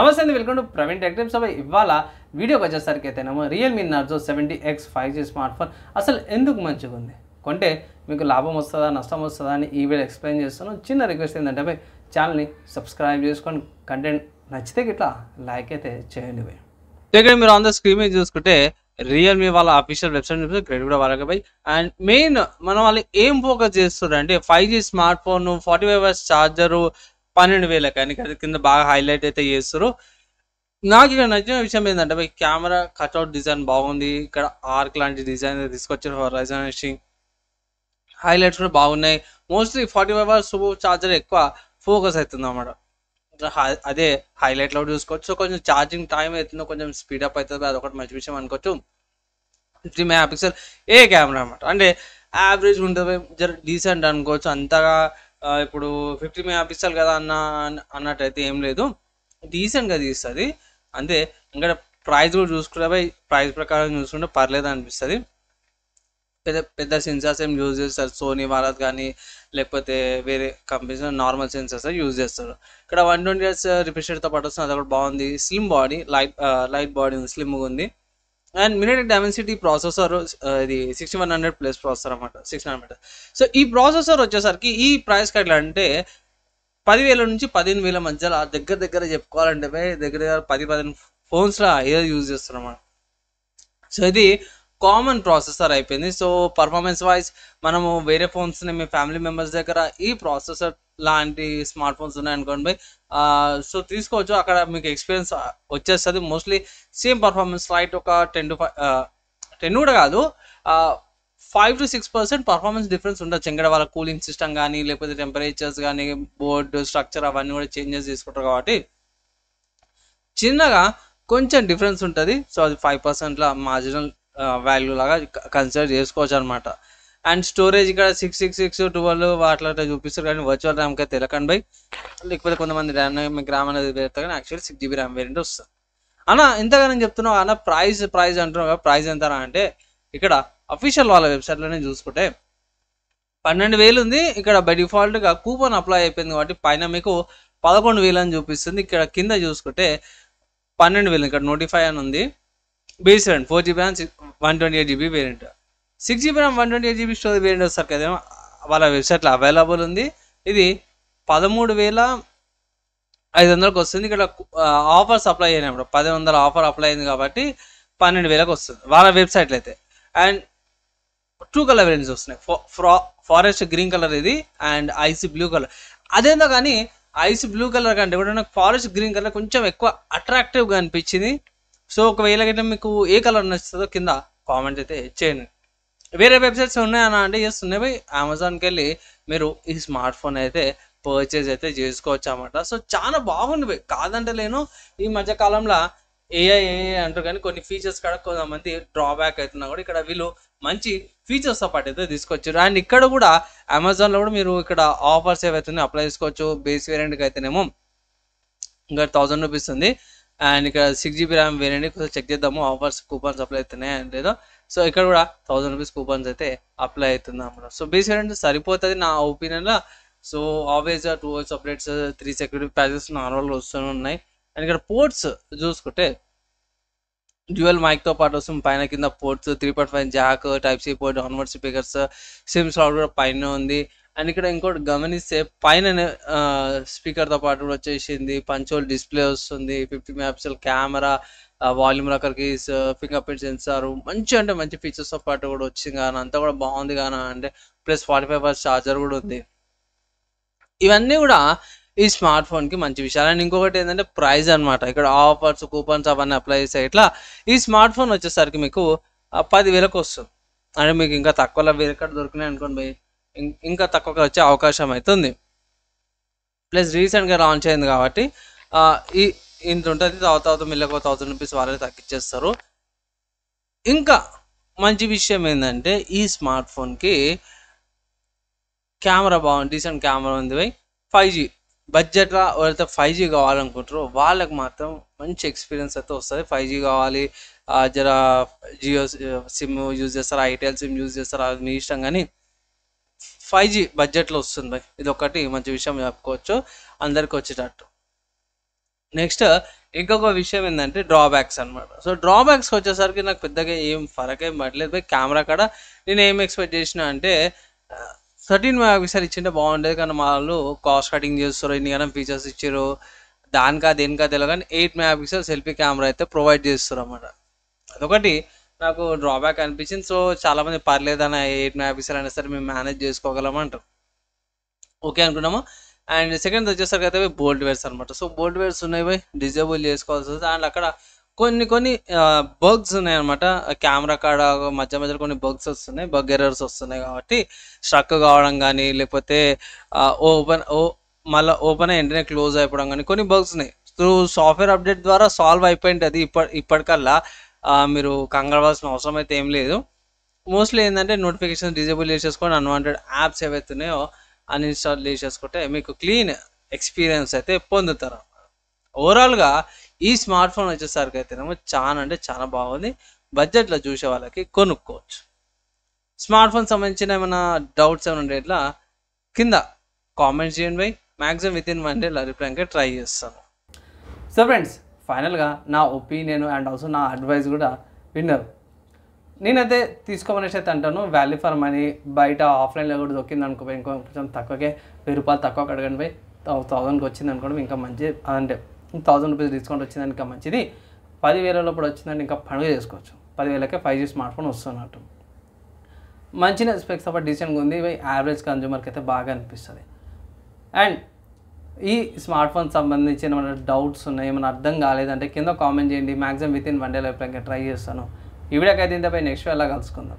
నమస్తే అండి, welcome to Praveen tech tips. ఇవాళ వీడియోకి వచ్చేసరికి అయితేనేమో Realme Narzo 70X 5G smart phone అసలు ఎందుకు మంచిగా ఉంది, కొంటే మీకు లాభం వస్తుందా నష్టం వస్తుందా అని ఈ వీడియో ఎక్స్ప్లెయిన్ చేస్తున్నాను. చిన్న రిక్వెస్ట్ ఏంటంటే భయ్ ఛానల్ని సబ్స్క్రైబ్ చేసుకొని కంటెంట్ నచ్చితే ఇట్లా లైక్ అయితే చేయండి భయ్. ఇక్కడ మీరు ఆన్ ద స్క్రీన్ మీద చూసుకుంటే రియల్మీ వాళ్ళ అఫీషియల్ వెబ్సైట్ చూస్తే క్రెడిట్ కూడా వాళ్ళకి పోయి. అండ్ మెయిన్ మనం వాళ్ళు ఏం ఫోకస్ చేస్తారు అంటే 5G smart phone 45 watts charger 12,000 కానీ కింద బాగా హైలైట్ అయితే చేస్తారు. నాకు ఇక్కడ నచ్చిన విషయం ఏంటంటే భయ్ కెమెరా కట్అవుట్ డిజైన్ బాగుంది. ఇక్కడ ఆర్క్ లాంటి డిజైన్ తీసుకొచ్చారు. హొరైజన్ హైలైట్స్ కూడా బాగున్నాయి. మోస్ట్లీ 45 వాట్స్ ఛార్జర్ ఎక్కువ ఫోకస్ అవుతుంది అన్నమాట. అదే హైలైట్లో చూసుకోవచ్చు. కొంచెం ఛార్జింగ్ టైం అవుతుందో కొంచెం స్పీడప్ అవుతుంది, అదొకటి మంచి విషయం అనుకోవచ్చు. 50 మెగాపిక్సెల్ ఏ కెమెరా అనమాట, అంటే యావరేజ్ ఉంటుంది, జర డీసెంట్ అనుకోవచ్చు. అంతగా ఇప్పుడు 50 మెగాపిక్సెల్ కదా అన్నట్టయితే ఏం లేదు, డీసెంట్గా తీస్తుంది అంతే. ఇంకా ప్రైస్ కూడా చూసుకుంటే ప్రైస్ ప్రకారం చూసుకుంటే పర్లేదు అనిపిస్తుంది. పెద్ద పెద్ద సెన్సార్స్ ఏం యూజ్ చేస్తారు, సోనీ వాళ్ళది కానీ లేకపోతే వేరే కంపెనీస్ నార్మల్ సెన్సార్స్ యూజ్ చేస్తారు. ఇక్కడ 120 Hz రిఫ్రెష్ రేట్తో పాటు వస్తుంది, అది కూడా బాగుంది. స్లిమ్ బాడీ, లైట్ బాడీ ఉంది, స్లిమ్గా ఉంది. అండ్ మినిట్ డైమెన్సిటీ ప్రాసెసర్ ఇది 6100 ప్లస్ ప్రాసెసర్ అనమాట, 6 nanometer. సో ఈ ప్రాసెసర్ వచ్చేసరికి ఈ ప్రైస్ ఎట్లా అంటే 10,000 నుంచి 15,000 మధ్యలో దగ్గర చెప్పుకోవాలంటే దగ్గర 10-15 ఫోన్స్లో ఏదో యూజ్ చేస్తారు అన్నమాట. సో ఇది కామన్ ప్రాసెసర్ అయిపోయింది. సో పర్ఫార్మెన్స్ వైజ్ మనము వేరే ఫోన్స్ని మీ ఫ్యామిలీ మెంబర్స్ దగ్గర ఈ ప్రాసెసర్ లాంటి స్మార్ట్ ఫోన్స్ ఉన్నాయనుకోండి సో తీసుకోవచ్చు, అక్కడ మీకు ఎక్స్పీరియన్స్ వచ్చేస్తుంది. మోస్ట్లీ సేమ్ పర్ఫార్మెన్స్ లైట్ ఒక 10 కూడా కాదు, 5 to 6% పర్ఫార్మెన్స్ డిఫరెన్స్ ఉండొచ్చు. ఇంకా వాళ్ళ కూలింగ్ సిస్టమ్ కానీ లేకపోతే టెంపరేచర్స్ కానీ బోర్డు స్ట్రక్చర్ అవన్నీ కూడా చేంజెస్ తీసుకుంటారు కాబట్టి చిన్నగా కొంచెం డిఫరెన్స్ ఉంటుంది. సో అది 5%ల మార్జినల్ వాల్యూ లాగా కన్సిడర్ చేసుకోవచ్చు అనమాట. అండ్ స్టోరేజ్ ఇక్కడ 666 12 అట్లా చూపిస్తారు, కానీ వర్చువల్ ర్యామ్కి అయితే తెలకండి బై, లేకపోతే కొంతమంది ర్యామ్ అనేది పెడతారు, కానీ యాక్చువల్లీ 6GB ర్యామ్ వేరియంట్ వస్తుంది అన్న. ఇంతగానే చెప్తున్నావు అన్న, ప్రైస్ అంటున్నావు కదా, ప్రైస్ ఎంత అంటే ఇక్కడ అఫీషియల్ వాళ్ళ వెబ్సైట్లోనే చూసుకుంటే 12,000 ఉంది. ఇక్కడ బై డిఫాల్ట్గా కూపన్ అప్లై అయిపోయింది కాబట్టి పైన మీకు 11,000 అని చూపిస్తుంది. ఇక్కడ కింద చూసుకుంటే 12,000 ఇక్కడ నోటిఫై అని ఉంది. Base variant 4GB RAM 128GB variant, 6GB RAM 128GB storage variant వస్తారు కదా, వాళ్ళ వెబ్సైట్లో అవైలబుల్ ఉంది. ఇది 13,500కి వస్తుంది. ఇక్కడ ఆఫర్స్ అప్లై అయినప్పుడు 1,000 ఆఫర్ అప్లై అయింది కాబట్టి 12,000కి వస్తుంది వాళ్ళ వెబ్సైట్లో అయితే. అండ్ 2 కలర్ వేరియంట్స్ వస్తున్నాయి, ఫారెస్ట్ గ్రీన్ కలర్ ఇది అండ్ ఐస్ బ్లూ కలర్. అదేందో కానీ ఐస్ బ్లూ కలర్ కంటే కూడా నాకు ఫారెస్ట్ గ్రీన్ కలర్ కొంచెం ఎక్కువ అట్రాక్టివ్గా అనిపించింది. సో ఒకవేళ గిట్లా మీకు ఏ కలర్ నచ్చుతుందో కింద కామెంట్ అయితే చేయండి. వేరే వెబ్సైట్స్ ఉన్నాయన్నా అంటే ఎస్ ఉన్నాయి, అమెజాన్కి వెళ్ళి మీరు ఈ స్మార్ట్ ఫోన్ అయితే పర్చేజ్ అయితే చేసుకోవచ్చు అన్నమాట. సో చాలా బాగుంది, కాదంటే లేను. ఈ మధ్య కాలంలో ఏఐ అంటారు కానీ కొన్ని ఫీచర్స్ కూడా కొంతమంది డ్రాబ్యాక్ అవుతున్నా కూడా ఇక్కడ వీళ్ళు మంచి ఫీచర్స్తో పాటు అయితే తీసుకొచ్చారు. అండ్ ఇక్కడ కూడా అమెజాన్లో కూడా మీరు ఇక్కడ ఆఫర్స్ ఏవైతే అప్లై చేసుకోవచ్చు. బేస్ వేరియంట్కి అయితేనేమో ఇంకా 1,000 రూపీస్ ఉంది. అండ్ ఇక్కడ 6GB ర్యామ్ వేరియంట్ కొంచెం చెక్ చేద్దాము, ఆఫర్స్ కూపన్స్ అప్లై అవుతున్నాయి అంటే లేదో. సో ఇక్కడ కూడా 1,000 రూపీస్ కూపన్స్ అయితే అప్లై అవుతుంది అన్నమాట. సో బేస్ వేరియంట్ సరిపోతుంది నా ఒపీనియన్లో. So always 2 years updates, 3 security patches నార్మల్గా వస్తూనే ఉన్నాయి. అండ్ ఇక్కడ పోర్ట్స్ చూసుకుంటే డ్యూయల్ మైక్తో పాటు వస్తుంది, పైన కింద ports 3.5 Jack, Type-C port, downward speakers, SIM slot కూడా పైన ఉంది. అండ్ ఇక్కడ ఇంకోటి గమనిస్తే పైన స్పీకర్తో పాటు కూడా వచ్చేసింది పంచోల్ డిస్ప్లే వస్తుంది, 50 megapixel camera, volume rocker keys, fingerprint sensor, మంచి అంటే మంచి ఫీచర్స్తో పాటు కూడా వచ్చింది కానీ అంతా కూడా బాగుంది కానీ అంటే ప్లస్ 45 వాట్స్ ఛార్జర్ కూడా ఉంది. ఇవన్నీ కూడా ఈ స్మార్ట్ ఫోన్కి మంచి విషయాలు. అండ్ ఇంకొకటి ఏంటంటే ప్రైస్ అనమాట, ఇక్కడ ఆఫర్స్ కూపన్స్ అవన్నీ అప్లై చేస్తే ఇట్లా ఈ స్మార్ట్ ఫోన్ వచ్చేసరికి మీకు 10,000కి వస్తుంది. అంటే మీకు ఇంకా తక్కువలో వేరే దొరికినాయి అనుకోండి, ఇంకా తక్కువగా వచ్చే అవకాశం అవుతుంది. ప్లస్ రీసెంట్గా లాంచ్ అయింది కాబట్టి ఈ ఇంత ఉంటుంది, తర్వాత మిల్లకి 1,000 రూపీస్ వాళ్ళే తగ్గించేస్తారు. ఇంకా మంచి విషయం ఏంటంటే ఈ స్మార్ట్ ఫోన్కి కెమెరా బాగుంది, డీసెంట్ కెమెరా ఉంది. 5G బడ్జెట్లో ఎవరైతే 5G కావాలనుకుంటారో వాళ్ళకి మాత్రం మంచి ఎక్స్పీరియన్స్ అయితే వస్తుంది. 5G కావాలి, జర జియో సిమ్ యూజ్ చేస్తారా, ఐటెల్ సిమ్ యూజ్ చేస్తారా, అది మీ ఇష్టం, కానీ 5G బడ్జెట్లో వస్తుంది భయ్, ఇది ఒకటి మంచి విషయం చెప్పుకోవచ్చు అందరికి వచ్చేటట్టు. నెక్స్ట్ ఇంకొక విషయం ఏంటంటే డ్రాబ్యాక్స్ అనమాట. సో డ్రాబ్యాక్స్కి వచ్చేసరికి నాకు పెద్దగా ఏం ఫరక్ ఏం పడలేదు బై. కెమెరా కాడ నేను ఏం ఎక్స్పెక్ట్ చేసిన అంటే 13 మెగాపిక్సెల్ ఇచ్చింటే బాగుండేది, కానీ వాళ్ళు కాస్ట్ కటింగ్ చేస్తారు, ఇన్ని కానీ ఫీచర్స్ ఇచ్చారు, దానికా దేనికా తెలియదు, కానీ 8 మెగాపిక్సెల్ సెల్ఫీ కెమెరా అయితే ప్రొవైడ్ చేస్తారు అన్నమాట. అదొకటి నాకు డ్రాబ్యాక్ అనిపించింది. సో చాలామంది పర్లేదన్న 8 మెగాపిక్సెల్ అయినా సరే మేము మేనేజ్ చేసుకోగలం అంటారు. ఓకే అనుకున్నాము. అండ్ సెకండ్ వచ్చేసరికి అయితే బోల్ట్ వేర్స్ అనమాట. సో బోల్ట్ వేర్స్ ఉన్నాయి పోయి డిజేబుల్ చేసుకోవాల్సి వస్తుంది. అండ్ అక్కడ కొన్ని బగ్స్ ఉన్నాయి అనమాట. కెమెరా కాడ మధ్య మధ్యలో కొన్ని బగ్స్ వస్తున్నాయి, బగ్ ఎర్రర్స్ వస్తున్నాయి, కాబట్టి స్ట్రక్ కావడం కానీ లేకపోతే మళ్ళీ ఓపెన్ అయ్యి వెంటనే క్లోజ్ అయిపోవడం కానీ కొన్ని బగ్స్ ఉన్నాయి. సో సాఫ్ట్వేర్ అప్డేట్ ద్వారా సాల్వ్ అయిపోయింది అది. ఇప్పటికల్లా మీరు కంగారవలసిన అవసరం అయితే ఏం లేదు. మోస్ట్లీ ఏంటంటే నోటిఫికేషన్ డిజేబుల్ చేసేసుకొని అన్వాంటెడ్ యాప్స్ ఏవైతే ఉన్నాయో అన్ఇన్స్టాల్ చేసేసుకుంటే మీకు క్లీన్ ఎక్స్పీరియన్స్ అయితే పొందుతారు. ఓవరాల్గా ఈ స్మార్ట్ ఫోన్ వచ్చేసరికి అయితేనేమో చాలా అంటే చాలా బాగుంది. బడ్జెట్లో చూసే వాళ్ళకి కొనుక్కోవచ్చు. స్మార్ట్ ఫోన్ సంబంధించిన ఏమైనా డౌట్స్ ఏమైనా ఉంటే ఇట్లా కింద కామెంట్స్ చేయండి బై. మ్యాక్సిమం వితిన్ 1 డే రిప్లైకి ట్రై చేస్తాను. సో ఫ్రెండ్స్, ఫైనల్గా నా ఒపీనియన్ అండ్ ఆల్సో నా అడ్వైస్ కూడా విన్నారు. నేనైతే తీసుకోమనేసి అయితే అంటాను. వాల్యూ ఫర్ మనీ బయట ఆఫ్లైన్లో కూడా దొక్కింది అనుకోపోయి ఇంకో కొంచెం తక్కువకే 1000 రూపాయలు తక్కువ అడగండి పోయి 1000కి వచ్చింది అనుకోవడం ఇంకా మంచి, అంటే 1000 రూపీస్ డిస్కౌంట్ వచ్చిందని ఇంకా మంచిది. 10,000 లోపల వచ్చిందంటే ఇంకా పండుగ చేసుకోవచ్చు. 10,000కే 5G స్మార్ట్ ఫోన్ వస్తున్నట్టు మంచిగా స్పెక్స్ తప్ప డీసెంట్గా ఉంది. యావరేజ్ కన్జ్యూమర్కి అయితే బాగా అనిపిస్తుంది. అండ్ ఈ స్మార్ట్ ఫోన్ సంబంధించిన ఏమైనా డౌట్స్ ఉన్నాయి, ఏమైనా అర్థం కాలేదంటే కింద కామెంట్ చేయండి. మ్యాక్సిమం వితిన్ 1 డే రిప్లైకి ట్రై చేస్తాను. ఈ వీడియోకి అయితే ఇంతపై నెక్స్ట్ ఎలా కలుసుకుందాం.